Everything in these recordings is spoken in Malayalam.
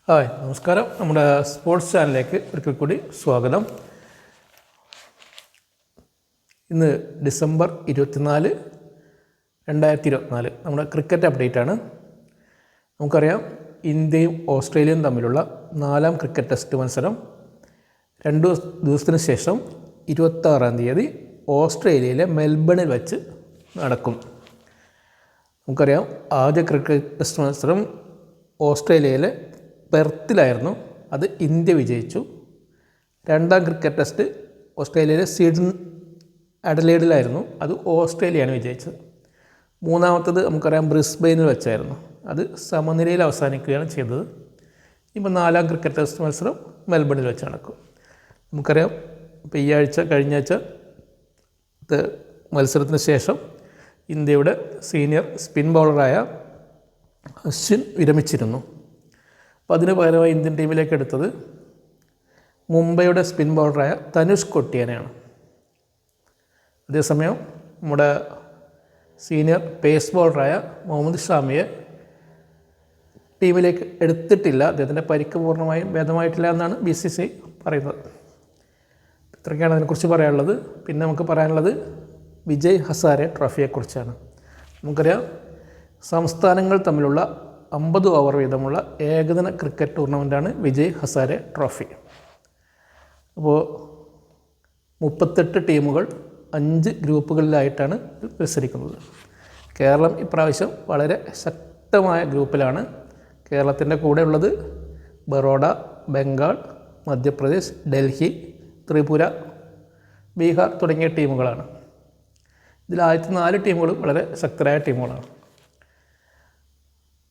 ഹായ് നമസ്കാരം. നമ്മുടെ സ്പോർട്സ് ചാനലിലേക്ക് ഒരിക്കൽ കൂടി സ്വാഗതം. ഇന്ന് ഡിസംബർ 24, 2024 നമ്മുടെ ക്രിക്കറ്റ് അപ്ഡേറ്റ് ആണ്. നമുക്കറിയാം, ഇന്ത്യയും ഓസ്ട്രേലിയയും തമ്മിലുള്ള 4ാം ക്രിക്കറ്റ് ടെസ്റ്റ് മത്സരം 2 ദിവസത്തിന് ശേഷം 26-ാം തീയതി ഓസ്ട്രേലിയയിലെ മെൽബണിൽ വെച്ച് നടക്കും. നമുക്കറിയാം, ആദ്യ ക്രിക്കറ്റ് ടെസ്റ്റ് മത്സരം ഓസ്ട്രേലിയയിലെ പെർത്തിലായിരുന്നു. അത് ഇന്ത്യ വിജയിച്ചു. 2ാം ക്രിക്കറ്റ് ടെസ്റ്റ് ഓസ്ട്രേലിയയിലെ സിഡ്നി അഡലേഡിലായിരുന്നു. അത് ഓസ്ട്രേലിയയാണ് വിജയിച്ചത്. 3ാമത്തത് നമുക്കറിയാം ബ്രിസ്ബെയിനിൽ വെച്ചായിരുന്നു. അത് സമനിലയിൽ അവസാനിക്കുകയാണ് ചെയ്തത്. ഇപ്പോൾ 4ാം ക്രിക്കറ്റ് ടെസ്റ്റ് മത്സരം മെൽബണിൽ വെച്ച് നടക്കും. നമുക്കറിയാം, ഇപ്പോൾ ഈ ആഴ്ച കഴിഞ്ഞ ആഴ്ച മത്സരത്തിന് ശേഷം ഇന്ത്യയുടെ സീനിയർ സ്പിൻ ബൗളറായ അശ്വിൻ വിരമിച്ചിരുന്നു. അപ്പോൾ അതിന് പകരമായി ഇന്ത്യൻ ടീമിലേക്ക് എടുത്തത് മുംബൈയുടെ സ്പിൻ ബൗളറായ തനുഷ് കൊട്ടിയനെയാണ്. അതേസമയം നമ്മുടെ സീനിയർ പേസ് ബൗളറായ മുഹമ്മദ് ഷാമിയെ ടീമിലേക്ക് എടുത്തിട്ടില്ല. അദ്ദേഹത്തിൻ്റെ പരിക്ക് പൂർണ്ണമായും ഭേദമായിട്ടില്ല എന്നാണ് BCCI പറയുന്നത്. ഇത്രയൊക്കെയാണ് അതിനെക്കുറിച്ച് പറയാനുള്ളത്. പിന്നെ നമുക്ക് പറയാനുള്ളത് വിജയ് ഹസാരെ ട്രോഫിയെക്കുറിച്ചാണ്. നമുക്കറിയാം, സംസ്ഥാനങ്ങൾ തമ്മിലുള്ള 50 ഓവർ വീതമുള്ള ഏകദിന ക്രിക്കറ്റ് ടൂർണമെൻറ്റാണ് വിജയ് ഹസാരെ ട്രോഫി. അപ്പോൾ 38 ടീമുകൾ 5 ഗ്രൂപ്പുകളിലായിട്ടാണ് മത്സരിക്കുന്നത്. കേരളം ഇപ്രാവശ്യം വളരെ ശക്തമായ ഗ്രൂപ്പിലാണ്. കേരളത്തിൻ്റെ കൂടെ ഉള്ളത് ബറോഡ, ബംഗാൾ, മധ്യപ്രദേശ്, ഡൽഹി, ത്രിപുര, ബീഹാർ തുടങ്ങിയ ടീമുകളാണ്. ഇതിൽ ആദ്യത്തെ 4 ടീമുകളും വളരെ ശക്തരായ ടീമുകളാണ്.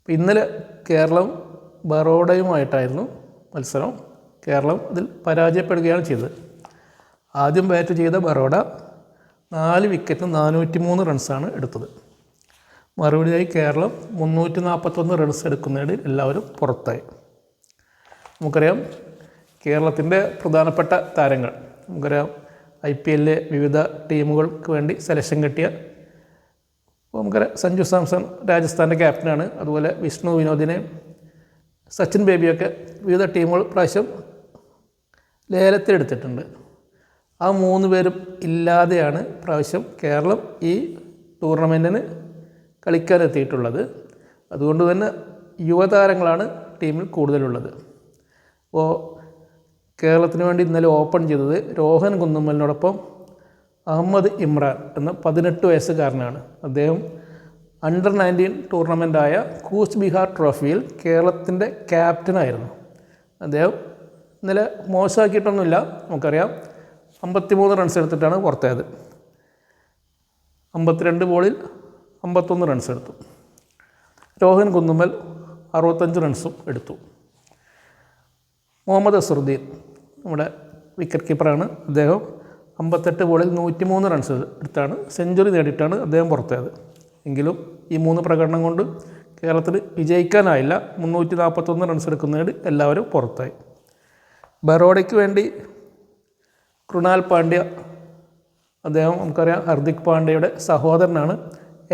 ഇന്നലെ കേരളം ബറോഡയുമായിട്ടായിരുന്നു മത്സരം. കേരളം അതിൽ പരാജയപ്പെടുകയാണ് ചെയ്തത്. ആദ്യം ബാറ്റ് ചെയ്ത ബറോഡ 4 വിക്കറ്റിന് 403 റൺസാണ് എടുത്തത്. മറുപടിയായി കേരളം 341 റൺസ് എടുക്കുന്നതിൽ എല്ലാവരും പുറത്തായി. നമുക്കറിയാം, കേരളത്തിൻ്റെ പ്രധാനപ്പെട്ട താരങ്ങൾ, നമുക്കറിയാം IPL വിവിധ ടീമുകൾക്ക് വേണ്ടി സെലക്ഷൻ കിട്ടിയ നമുക്കറിയാം സഞ്ജു സാംസൺ രാജസ്ഥാൻ്റെ ക്യാപ്റ്റനാണ്. അതുപോലെ വിഷ്ണു വിനോദിനെ, സച്ചിൻ ബേബിയൊക്കെ വിവിധ ടീമുകൾ പ്രാവശ്യം ലേലത്തിലെടുത്തിട്ടുണ്ട്. ആ 3 പേരും ഇല്ലാതെയാണ് പ്രാവശ്യം കേരളം ഈ ടൂർണമെൻറ്റിന് കളിക്കാനെത്തിയിട്ടുള്ളത്. അതുകൊണ്ട് തന്നെ യുവതാരങ്ങളാണ് ടീമിൽ കൂടുതലുള്ളത്. അപ്പോൾ കേരളത്തിന് വേണ്ടി ഇന്നലെ ഓപ്പൺ ചെയ്തത് രോഹൻ കുന്നുമ്മലിനോടൊപ്പം അഹമ്മദ് ഇമ്രാൻ എന്ന 18 വയസ്സുകാരനാണ്. അദ്ദേഹം അണ്ടർ 19 ടൂർണമെൻറ്റായ കൂച്ച് ബിഹാർ ട്രോഫിയിൽ കേരളത്തിൻ്റെ ക്യാപ്റ്റനായിരുന്നു. അദ്ദേഹം ഇന്നലെ മോശമാക്കിയിട്ടൊന്നുമില്ല. നമുക്കറിയാം, 53 റൺസ് എടുത്തിട്ടാണ് പുറത്തായത്. 52 ബോളിൽ 51 റൺസ് എടുത്തു. രോഹൻ കുന്നുമ്മൽ 65 റൺസും എടുത്തു. മുഹമ്മദ് അസറുദ്ദീൻ നമ്മുടെ വിക്കറ്റ് കീപ്പറാണ്. അദ്ദേഹം 58 ബോളിൽ 103 റൺസ് എടുത്താണ് സെഞ്ചുറി നേടിയിട്ടാണ് അദ്ദേഹം പുറത്തായത്. എങ്കിലും ഈ 3 പ്രകടനം കൊണ്ട് കേരളത്തിന് വിജയിക്കാനായില്ല. 341 റൺസ് എടുക്കുന്നതിന് എല്ലാവരും പുറത്തായി. ബറോഡയ്ക്ക് വേണ്ടി കൃണാൽ പാണ്ഡ്യ, അദ്ദേഹം നമുക്കറിയാം ഹർദിക് പാണ്ഡ്യയുടെ സഹോദരനാണ്,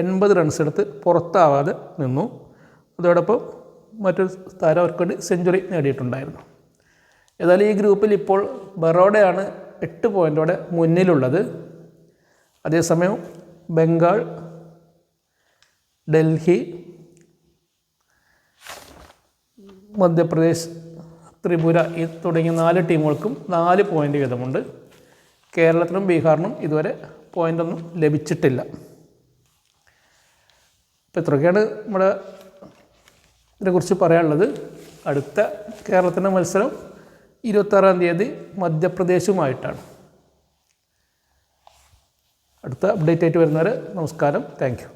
80 റൺസ് എടുത്ത് പുറത്താവാതെ നിന്നു. അതോടൊപ്പം മറ്റൊരു താരം അവർക്ക് വേണ്ടി സെഞ്ചുറി നേടിയിട്ടുണ്ടായിരുന്നു. ഏതായാലും ഈ ഗ്രൂപ്പിൽ ഇപ്പോൾ ബറോഡയാണ് 8 പോയിൻറ്റോടെ മുന്നിലുള്ളത്. അതേസമയം ബംഗാൾ, ഡൽഹി, മധ്യപ്രദേശ്, ത്രിപുര തുടങ്ങിയ 4 ടീമുകൾക്കും 4 പോയിൻ്റ് വീതമുണ്ട്. കേരളത്തിനും ബീഹാറിനും ഇതുവരെ പോയിൻ്റൊന്നും ലഭിച്ചിട്ടില്ല. അപ്പോൾ ഇത്രയൊക്കെയാണ് നമ്മുടെ ഇതിനെക്കുറിച്ച് പറയാനുള്ളത്. അടുത്ത കേരളത്തിൻ്റെ മത്സരം 26-ാം തീയതി മധ്യപ്രദേശുമായിട്ടാണ്. അടുത്ത അപ്ഡേറ്റ് ആയിട്ട് വരുന്നവരെ നമസ്കാരം. Thank you.